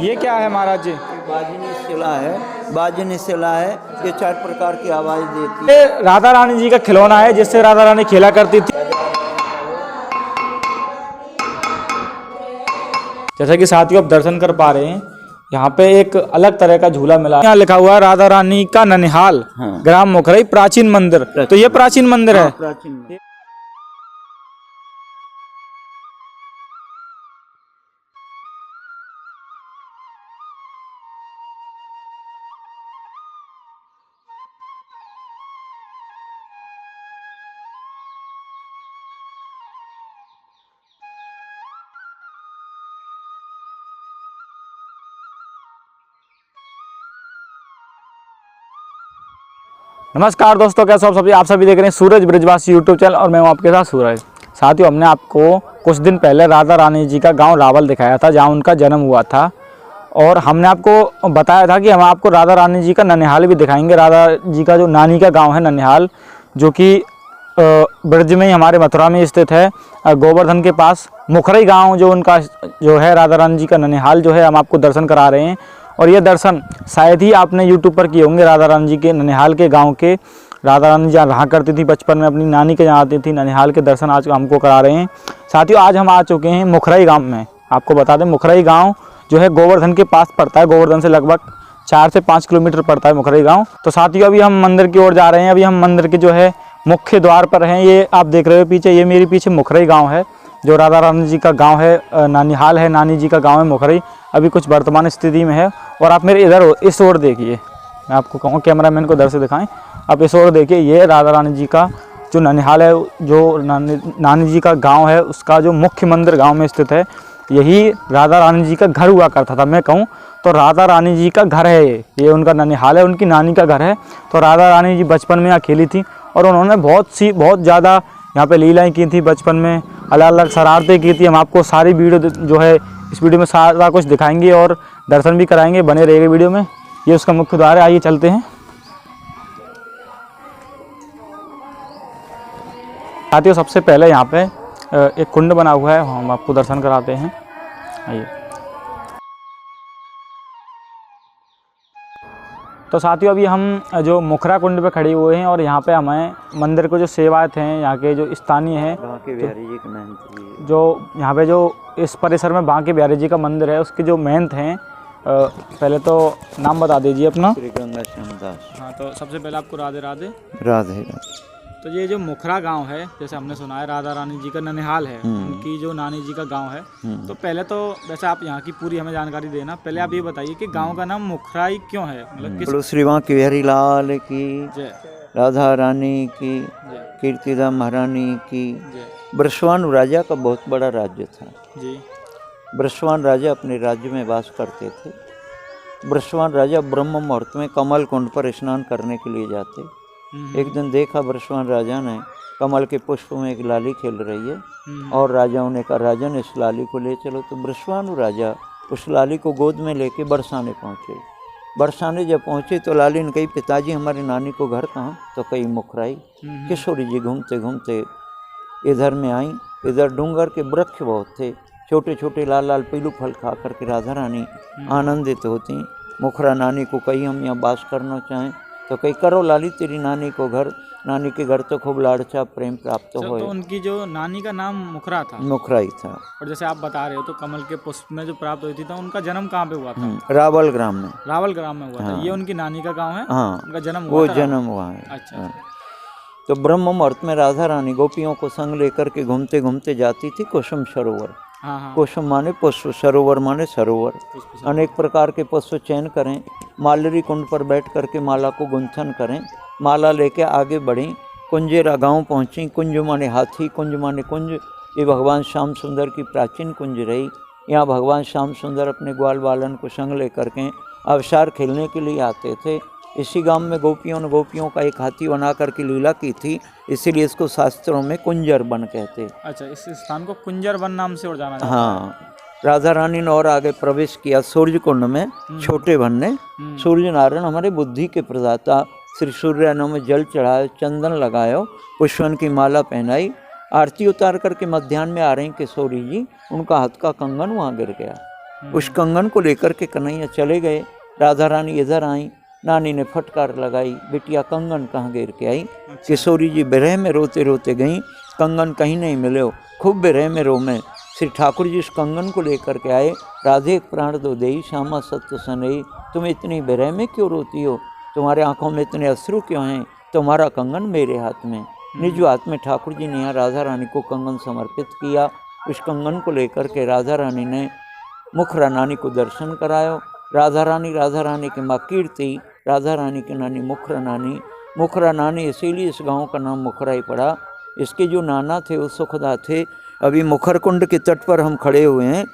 ये क्या है महाराज जी? बाजनी शिला है, बाजनी शिला है। ये 4 प्रकार की आवाज देती है। ये राधा रानी जी का खिलौना है जिससे राधा रानी खेला करती थी। जैसा कि साथियों आप दर्शन कर पा रहे हैं, यहाँ पे एक अलग तरह का झूला मिला है। यहाँ लिखा हुआ है राधा रानी का ननिहाल, हाँ। ग्राम मुखरई प्राचीन मंदिर। तो ये प्राचीन मंदिर है। प्राचीन मंदिर। नमस्कार दोस्तों, कैसे हो आप सभी देख रहे हैं सूरज ब्रिजवासी यूट्यूब चैनल और मैं हूं आपके साथ सूरज। साथियों हमने आपको कुछ दिन पहले राधा रानी जी का गांव रावल दिखाया था जहां उनका जन्म हुआ था, और हमने आपको बताया था कि हम आपको राधा रानी जी का ननिहाल भी दिखाएंगे। राधा जी का जो नानी का गाँव है ननिहाल, जो कि ब्रज में ही हमारे मथुरा में स्थित है, गोवर्धन के पास मुखरई गाँव जो उनका जो है राधा रानी जी का ननिहाल जो है, हम आपको दर्शन करा रहे हैं। और ये दर्शन शायद ही आपने यूट्यूब पर किए होंगे राधा रानी जी के ननिहाल के गांव के। राधा रानी जहाँ रहा करती थी बचपन में, अपनी नानी के जहाँ आती थी, ननिहाल के दर्शन आज हमको करा रहे हैं। साथियों आज हम आ चुके हैं मुखरई गांव में। आपको बता दें मुखरई गांव जो है गोवर्धन के पास पड़ता है, गोवर्धन से लगभग 4 से 5 किलोमीटर पड़ता है मुखरई गाँव। तो साथियों अभी हम मंदिर की ओर जा रहे हैं। अभी हम मंदिर के जो है मुख्य द्वार पर हैं। ये आप देख रहे हो पीछे, ये मेरे पीछे मुखरई गाँव है जो राधा रानी जी का गाँव है, ननिहाल है, नानी जी का गाँव है मुखरई। अभी कुछ वर्तमान स्थिति में है। और आप मेरे इधर इस ओर देखिए, मैं आपको कहूँ कैमरामैन को इधर से दिखाएं, आप इस ओर देखिए। ये राधा रानी जी का जो ननिहाल है, जो नानी जी का गांव है, उसका जो मुख्य मंदिर गांव में स्थित है। यही राधा रानी जी का घर हुआ करता था। मैं कहूँ तो राधा रानी जी का घर है ये उनका ननिहाल है, उनकी नानी का घर है। तो राधा रानी जी बचपन में यहाँ खेली थी और उन्होंने बहुत ज़्यादा यहाँ पे लीलाएँ की थी बचपन में, अलग अलग शरारतें की थी। हम आपको सारी वीडियो जो है इस वीडियो में सारा कुछ दिखाएंगे और दर्शन भी कराएंगे, बने रहेंगे वीडियो में। ये उसका मुख्य द्वार है, आइए चलते हैं। साथियों सबसे पहले यहाँ पे एक कुंड बना हुआ है, हम आपको दर्शन कराते हैं। आइए। तो साथियों अभी हम जो मुखरा कुंड पे खड़े हुए हैं और यहाँ पे हमें मंदिर को जो सेवायत हैं, यहाँ के जो स्थानीय हैं, बांके बिहारी जी के महंत, जो यहाँ पे जो इस परिसर में बांके बिहारी जी का मंदिर है, उसके जो महंत हैं, पहले तो नाम बता दीजिए अपना। श्री गंगा श्याम दास। हाँ, तो सबसे पहले आपको राधे राधे। राधे राधे। तो ये जो मुखरा गांव है, जैसे हमने सुना है राधा रानी जी का ननिहाल है, उनकी जो नानी जी का गांव है। तो पहले तो वैसे आप यहाँ की पूरी हमें जानकारी देना। पहले आप ये बताइए कि गांव का नाम मुखराई क्यों है, मतलब किस? श्री बांके बिहारी लाल की जय, राधा रानी की, जय, कीर्तिदा महारानी की। जय ब्रश्वान राजा का बहुत बड़ा राज्य था जी। ब्रश्वान राजा अपने राज्य में वास करते थे। ब्रश्वान राजा ब्रह्म मुहूर्त में कमल कुंड पर स्नान करने के लिए जाते। एक दिन देखा ब्रश्वान राजा ने कमल के पुष्प में एक लाली खेल रही है और राजाओं ने कहा राजन इस लाली को ले चलो। तो ब्रश्वान राजा उस लाली को गोद में लेके बरसाने पहुँचे। बरसाने जब पहुँचे तो लाली ने कही पिताजी हमारी नानी को घर कहाँ? तो कही मुखराई। किशोरी जी घूमते घूमते इधर में आई। इधर डूंगर के वृक्ष बहुत थे, छोटे छोटे लाल लाल पीलू फल खा करके राधा रानी आनंदित होती। मुखरा नानी को कही हम यहाँ वास करना चाहें? तो कही करो लाली, तेरी नानी को घर, नानी के घर तो खूब लाड़चा प्रेम प्राप्त हो। तो उनकी जो नानी का नाम मुखरा था? मुखरा ही था। और जैसे आप बता रहे हो तो कमल के पुष्प में जो प्राप्त हुई थी, तो उनका जन्म कहाँ पे हुआ था? रावल ग्राम में। रावल ग्राम में हुआ था। ये उनकी नानी का गाँव है? हाँ, उनका जन्म वो हुआ था? जन्म हुआ है। अच्छा। तो ब्रह्म मुहूर्त में राधा रानी गोपियों को संग लेकर के घूमते घूमते जाती थी कुसुम सरोवर। हाँ। कुसुम माने पुष्प, सरोवर माने सरोवर। अनेक प्रकार के पुष्प चयन करें, मालरी कुंड पर बैठ करके माला को गुंथन करें। माला लेके आगे बढ़ी, कुंजेरा गांव पहुंची। कुंज माने हाथी, कुंज माने कुंज। ये भगवान श्याम सुंदर की प्राचीन कुंज रही। यहाँ भगवान श्याम सुंदर अपने ग्वाल बालन को संग लेकर के अवसार खेलने के लिए आते थे। इसी गांव में गोपियों का एक हाथी बना करके लीला की थी, इसीलिए इसको शास्त्रों में कुंजर वन कहते। अच्छा, इस स्थान को कुंजर वन नाम से और जाना जाता है। हाँ। राधा रानी ने और आगे प्रवेश किया सूर्य कुंड में, छोटे वन ने। सूर्य नारायण हमारे बुद्धि के प्रदाता, श्री सूर्यानों में जल चढ़ाए, चंदन लगायो, पुष्पन की माला पहनाई। आरती उतार करके मध्याह्न में आ रही किशोरी जी, उनका हाथ का कंगन वहाँ गिर गया। उस कंगन को लेकर के कन्हैया चले गए। राधा रानी इधर आई, नानी ने फटकार लगाई, बिटिया कंगन कहाँ गिर के आई। किशोरी जी विरह में रोते रोते गईं, कंगन कहीं नहीं मिले हो, खूब विरह में रोमें। श्री ठाकुर जी उस कंगन को लेकर के आए। राधे प्राण दो देई श्यामा सत्य सनई, तुम इतनी विरह में क्यों रोती हो, तुम्हारे आंखों में इतने अश्रु क्यों हैं, तुम्हारा कंगन मेरे हाथ में। निज हाथ में ठाकुर जी ने यहाँ राधा रानी को कंगन समर्पित किया। उस कंगन को लेकर के राधा रानी ने मुखरा नानी को दर्शन करायो। राधा रानी की माँ कीर्ति, राधा रानी की नानी मुखरा नानी इसीलिए इस गांव का नाम मुखरा ही पड़ा। इसके जो नाना थे वो सुखदा थे। अभी मुखर कुंड के तट पर हम खड़े हुए हैं।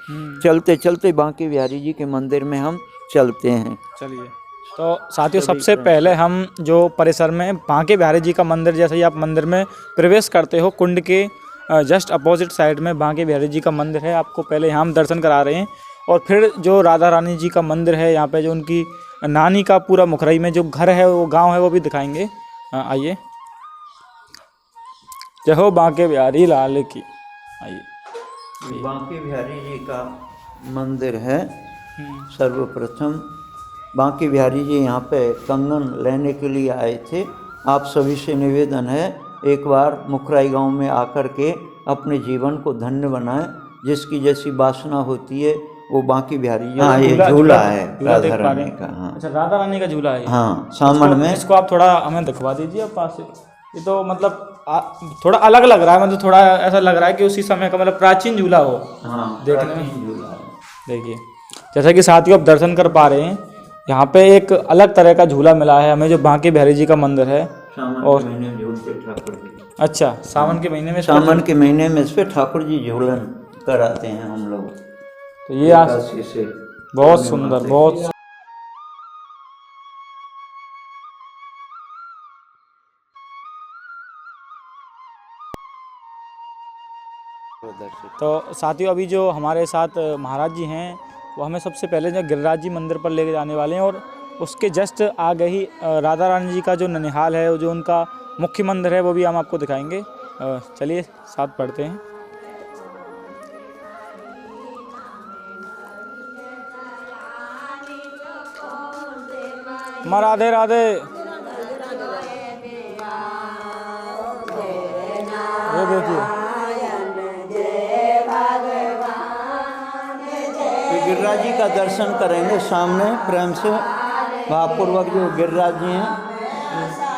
चलते चलते बांके बिहारी जी के मंदिर में हम चलते हैं। चलिए, तो साथियों सबसे पहले हम जो परिसर में बांके बिहारी जी का मंदिर, जैसे ही आप मंदिर में प्रवेश करते हो, कुंड के जस्ट अपोजिट साइड में बांके बिहारी जी का मंदिर है। आपको पहले यहाँ हम दर्शन करा रहे हैं और फिर जो राधा रानी जी का मंदिर है, यहाँ पे जो उनकी नानी का पूरा मुखराई में जो घर है, वो गांव है, वो भी दिखाएंगे। आइए, जय हो बांके बिहारी लाल की। आइए, बांके बिहारी जी का मंदिर है। सर्वप्रथम बांके बिहारी जी यहाँ पे कंगन लेने के लिए आए थे। आप सभी से निवेदन है, एक बार मुखराई गांव में आकर के अपने जीवन को धन्य बनाएं। जिसकी जैसी वासना होती है वो बांके बिहारी जी। हाँ, ये झूला है राधा रानी का। हाँ, अच्छा, राधा रानी का झूला है। हाँ, सामन में। इसको आप थोड़ा हमें दिखवा दीजिए आप पास से। ये तो मतलब थोड़ा अलग लग रहा है, मतलब थोड़ा ऐसा लग रहा है कि उसी समय का मतलब प्राचीन झूला हो। हाँ, देखने में झूला है। देखिए, जैसा कि साथियों आप दर्शन कर पा रहे हैं, यहाँ पे एक अलग तरह का झूला मिला है हमें, जो बांके बिहारी जी का मंदिर है। और अच्छा, सावन के महीने में इस पे ठाकुर जी झूलन कराते हैं हम लोग। तो ये बहुत सुंदर, बहुत तो साथियों अभी जो हमारे साथ महाराज जी हैं, वो हमें सबसे पहले जो गिरिराज जी मंदिर पर लेके जाने वाले हैं। और उसके जस्ट आगे ही राधा रानी जी का जो ननिहाल है, जो उनका मुख्य मंदिर है, वो भी हम आपको दिखाएंगे। चलिए साथ पढ़ते हैं। माँ राधे राधे। ये देखिए, गिरिराज जी का दर्शन करेंगे सामने प्रेम से, भावपूर्वक जो गिरिराज जी हैं।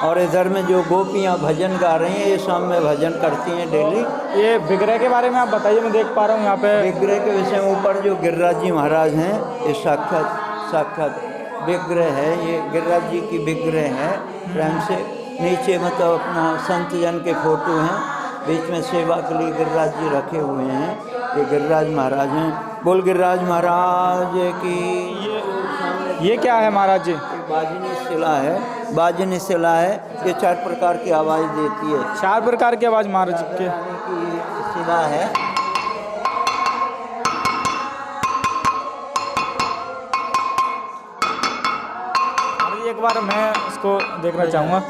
और इधर में जो गोपियाँ भजन गा रही हैं, ये शाम में भजन करती हैं डेली। ये विग्रह के बारे में आप बताइए, मैं देख पा रहा हूँ यहाँ पे विग्रह के विषय में ऊपर जो गिरिराज जी महाराज हैं, ये साक्षात विग्रह है। ये गिरिराज जी की विग्रह है प्रेम से। नीचे मतलब अपना संत जन के फोटो हैं, बीच में सेवा के लिए गिरिराज जी रखे हुए हैं। ये गिरिराज महाराज हैं। बोल गिरिराज महाराज की। ये क्या है महाराज जी? बाजनी शिला है, बाजनी शिला है। ये 4 प्रकार की आवाज़ देती है। 4 प्रकार की आवाज़ महाराज जी की शिला है। एक बार मैं इसको देखना चाहूँगा।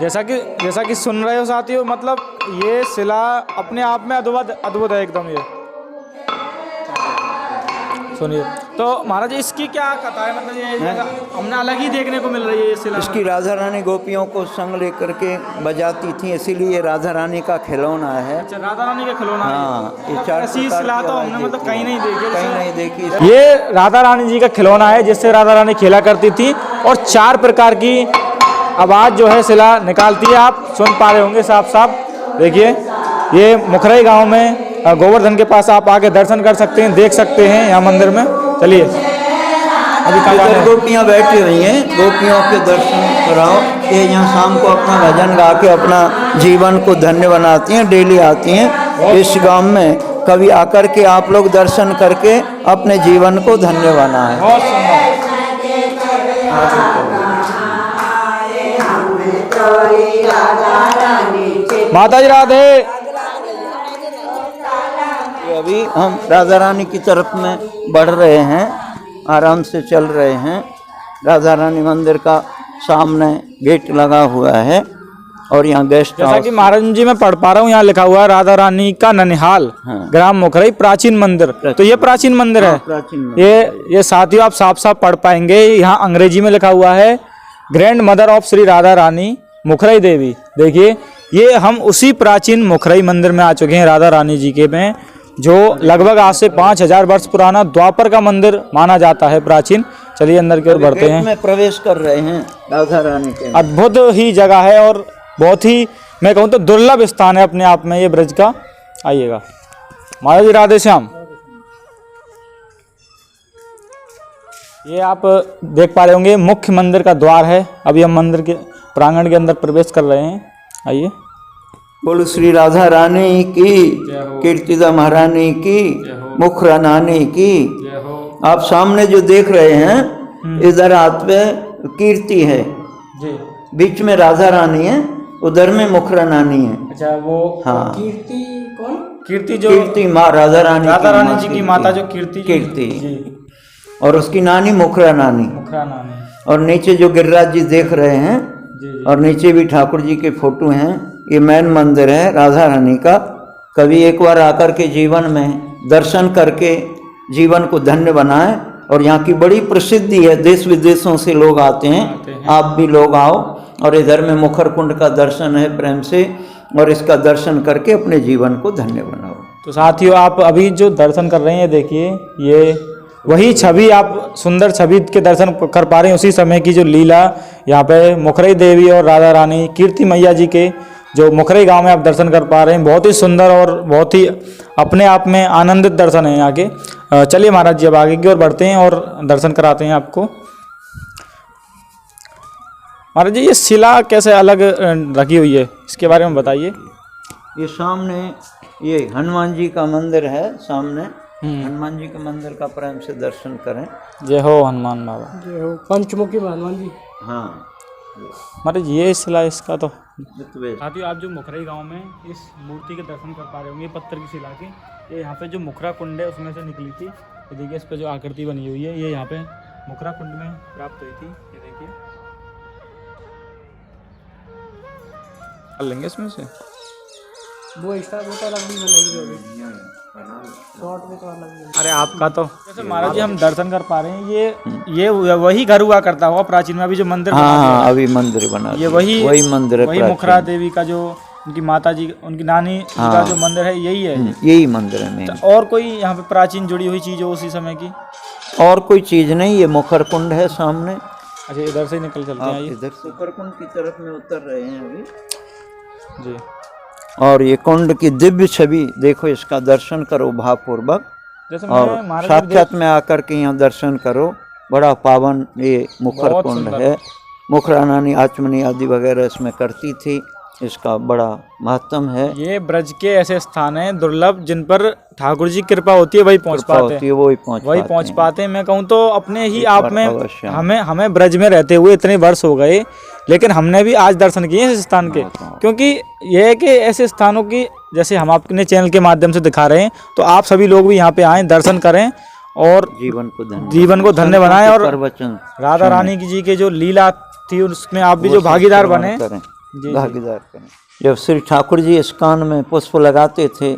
जैसा कि सुन रहे हो साथियों, मतलब ये शिला अपने आप में अद्भुत है एकदम। ये सुनिए, तो महाराज इसकी क्या कथा है? मतलब ये हमने अलग ही देखने को मिल रही है ये शिला। इसकी राधा रानी गोपियों को संग लेकर के बजाती थी, इसीलिए ये राधा रानी का खिलौना है। अच्छा, राधा रानी का खिलौना। हाँ, ये 4 ऐसी शिला तो हमने मतलब कहीं नहीं देखी। ये राधा रानी जी का खिलौना है, जिससे राधा रानी खेला करती थी और 4 प्रकार की आवाज़ जो है शिला निकालती है। आप सुन पा रहे होंगे साफ। देखिए, ये मुखराई गांव में गोवर्धन के पास आप आके दर्शन कर सकते हैं, देख सकते हैं यहाँ मंदिर में। चलिए, अभी गोपियाँ बैठी हुई हैं, गोपियों के दर्शन कराओ। ये यहाँ शाम को अपना भजन गा के अपना जीवन को धन्य बनाती हैं, डेली आती हैं इस गांव में। कभी आकर के आप लोग दर्शन करके अपने जीवन को धन्य बनाएं। बहुत सुंदर। माता जी राधे। अभी हम राधा रानी की तरफ में बढ़ रहे हैं, आराम से चल रहे हैं। राधा रानी मंदिर का सामने गेट लगा हुआ है और यहाँ गेस्ट जैसा हाउस। कि महाराज जी मैं पढ़ पा रहा हूँ, यहाँ लिखा हुआ है राधा रानी का ननिहाल, हाँ। ग्राम मुखरई, प्राचीन मंदिर। तो ये प्राचीन मंदिर है। प्राचीन मंदिर। ये साथियों आप साफ साफ पढ़ पाएंगे, यहाँ अंग्रेजी में लिखा हुआ है grandmother of Shri Radha Rani Mukhrai Devi. देखिए ये हम उसी प्राचीन मुखरई मंदिर में आ चुके हैं राधा रानी जी के में, जो लगभग आज से 5000 वर्ष पुराना द्वापर का मंदिर माना जाता है, प्राचीन। चलिए अंदर की ओर बढ़ते गेट हैं। में प्रवेश कर रहे हैं राधा रानी के। अद्भुत ही जगह है और बहुत ही, मैं कहूँ तो दुर्लभ स्थान है अपने आप में ये ब्रज का। आइएगा महाराज जी, राधे श्याम। ये आप देख पा रहे होंगे मुख्य मंदिर का द्वार है। अभी हम मंदिर के प्रांगण के अंदर प्रवेश कर रहे हैं। आइए। बोलो श्री राधा रानी की, कीर्तिदा महारानी की, मुखरा नानी की। आप सामने जो देख रहे हैं इधर हाथ पे कीर्ति है जी, बीच में राधा रानी है, उधर में मुखरा नानी है। अच्छा वो हाँ। कीर्ति कौन? कीर्ति जो कीर्ति माँ राधा रानी जी की माता जो कीर्ति कीर्ति जी, और उसकी नानी मुखरा नानी। मुखरा नानी। और नीचे जो गिरिराज जी देख रहे हैं जी जी। और नीचे भी ठाकुर जी के फोटो हैं। ये मैन मंदिर है राधा रानी का। कभी एक बार आकर के जीवन में दर्शन करके जीवन को धन्य बनाएं। और यहाँ की बड़ी प्रसिद्धि है, देश विदेशों से लोग आते हैं। आप भी लोग आओ और इधर में मुखर कुंड का दर्शन है प्रेम से, और इसका दर्शन करके अपने जीवन को धन्य बनाओ। तो साथियों आप अभी जो दर्शन कर रहे हैं, देखिए ये वही छवि, आप सुंदर छवि के दर्शन कर पा रहे हैं। उसी समय की जो लीला यहाँ पे मुखरई देवी और राधा रानी कीर्ति मैया जी के जो मुखरई गांव में आप दर्शन कर पा रहे हैं, बहुत ही सुंदर और बहुत ही अपने आप में आनंदित दर्शन है यहाँ के। चलिए महाराज जी अब आगे की ओर बढ़ते हैं और दर्शन कराते हैं आपको। महाराज जी ये शिला कैसे अलग रखी हुई है, इसके बारे में बताइए। ये सामने ये हनुमान जी का मंदिर है, सामने हनुमान जी के मंदिर का प्रेम से दर्शन करें। जय हो हनुमान बाबा। जय हो पंचमुखी हनुमान जी। हाँ महाराज ये शिला इसका तो जितवे। साथियों आप जो मुखरई गांव में इस मूर्ति के दर्शन कर पा रहे होंगे, पत्थर की शिला की, ये यहाँ पे जो मुखरा कुंड है उसमें से निकली थी। ये देखिए इस पे जो आकृति बनी हुई है, ये यहाँ पे मुखरा कुंड में प्राप्त हुई थी। ये देखिए कर लेंगे इसमें से वो एक्स्ट्रा वो तो अलग भी बनेगी जो भी शॉर्ट में तो अलग भी। अरे आपका तो जैसे महाराज जी हम दर्शन कर पा रहे हैं, ये वही घर हुआ करता हुआ प्राचीन में। अभी जो मंदिर बना दिया हाँ है, अभी मंदिर बना ये वही मंदिर है, वही प्राचीन। मुखरा देवी का जो उनकी माता जी, उनकी नानी जी का जो मंदिर है यही है। यही मंदिर है मेन। और कोई यहाँ पे प्राचीन जुड़ी हुई चीज हो उसी समय की? और कोई चीज नहीं, ये मुखर कुंड है सामने। अच्छा इधर से ही निकल चलते हैं। आप आइए इधर से मुखर कुंड की तरफ में उतर रहे हैं अभी। जी। और ये कुंड की दिव्य छवि देखो, इसका दर्शन करो भावपूर्वक। जैसे और मैं महाराज जी साक्षात में आकर के यहाँ दर्शन करो। बड़ा पावन ये मुखर बहुत कुंड सुंदर। है। मुखरा नानी आचमनी आदि वगैरह इसमें करती थी, इसका बड़ा महत्व है। ये ब्रज के ऐसे स्थान हैं दुर्लभ, जिन पर ठाकुर जी की कृपा होती है, वही पहुंच कृपा पाते होती हैं। है वही पहुंच पाते हैं। मैं कहूँ तो अपने ही एक आप बार में अवश्य। हमें ब्रज में रहते हुए इतने वर्ष हो गए, लेकिन हमने भी आज दर्शन किए हैं इस स्थान के। क्योंकि यह है कि ऐसे स्थानों की, जैसे हम अपने चैनल के माध्यम से दिखा रहे हैं, तो आप सभी लोग भी यहाँ पे आएँ, दर्शन करें और जीवन को धन्य बनाएं। और प्रवचन राधा रानी जी के जो लीला थी उसमें आप भी जो भागीदार बने। जी। भागीदार करें। जब श्री ठाकुर जी इस कान में पुष्प लगाते थे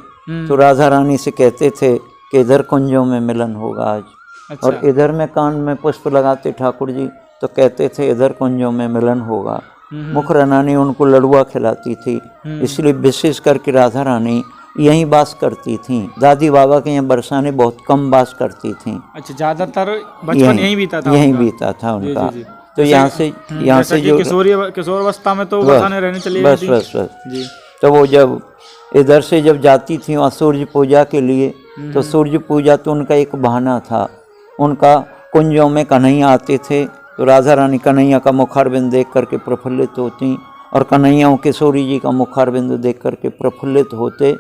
तो राधा रानी से कहते थे कि इधर कुंजों में मिलन होगा आज। अच्छा। और इधर में कान में पुष्प लगाते ठाकुर जी तो कहते थे इधर कुंजों में मिलन होगा। मुखरा नानी उनको लड़ुआ खिलाती थी, इसलिए विशेष करके राधा रानी यहीं वास करती थी। दादी बाबा के यहाँ बरसाने बहुत कम वास करती थी। अच्छा ज्यादातर बचपन यहीं बीता था? यहीं बीता था उनका। जी। तो यहाँ से जो किशोर अवस्था में तो बरसाने रहने चली गई थी। बस जी। तो वो जब इधर से जब जाती थी वहाँ सूर्य पूजा के लिए, तो सूर्य पूजा तो उनका एक बहाना था। उनका कुंजों में कन्हैया आते थे, तो राधा रानी कन्हैया का मुखारबिंद देख करके प्रफुल्लित होती, और कन्हैया किशोरी जी का मुखारबिंद देख करके प्रफुल्लित होते,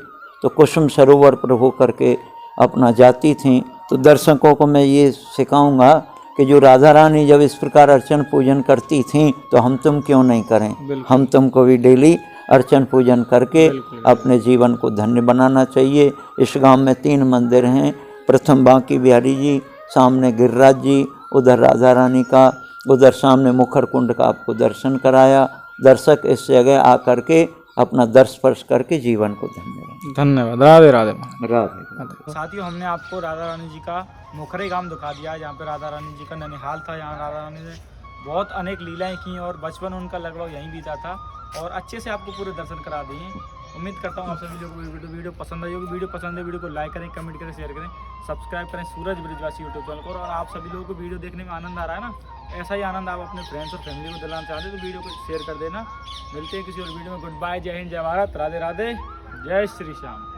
तो कुसुम सरोवर पर हो करके अपना जाती थीं। तो दर्शकों को मैं ये सिखाऊंगा कि जो राधा रानी जब इस प्रकार अर्चन पूजन करती थीं, तो हम तुम क्यों नहीं करें। हम तुमको भी डेली अर्चन पूजन करके अपने जीवन को धन्य बनाना चाहिए। इस गांव में 3 मंदिर हैं। प्रथम बांकी बिहारी जी, सामने गिरिराज जी, उधर राधा रानी का, उधर सामने मुखर कुंड का आपको दर्शन कराया। दर्शक इस जगह आकर के अपना दर्श स्पर्श करके जीवन को धन्य धन्यवाद। राधे राधे। राधे। साथियों, हमने आपको राधा रानी जी का मोखरे गांव दिखा दिया है, जहाँ पे राधा रानी जी का ननिहाल था। यहाँ राधा रानी ने बहुत अनेक लीलाएं की और बचपन उनका लगभग यहीं बीता था, और अच्छे से आपको पूरे दर्शन करा दिए। उम्मीद करता हूँ आप सभी लोगों को वीडियो पसंद आई होगी। वीडियो पसंद है, वीडियो को लाइक करें, कमेंट करें, शेयर करें, सब्सक्राइब करें सूरज ब्रिजवासी यूट्यूब चैनल को। और आप सभी लोगों को वीडियो देखने में आनंद आ रहा है ना, ऐसा ही आनंद आप अपने फ्रेंड्स और फैमिली को दिलाना चाहते हैं तो वीडियो को शेयर कर देना। मिलते हैं किसी और वीडियो में। गुड बाय, जय हिंद, जय भारत, राधे राधे, जय श्री श्याम।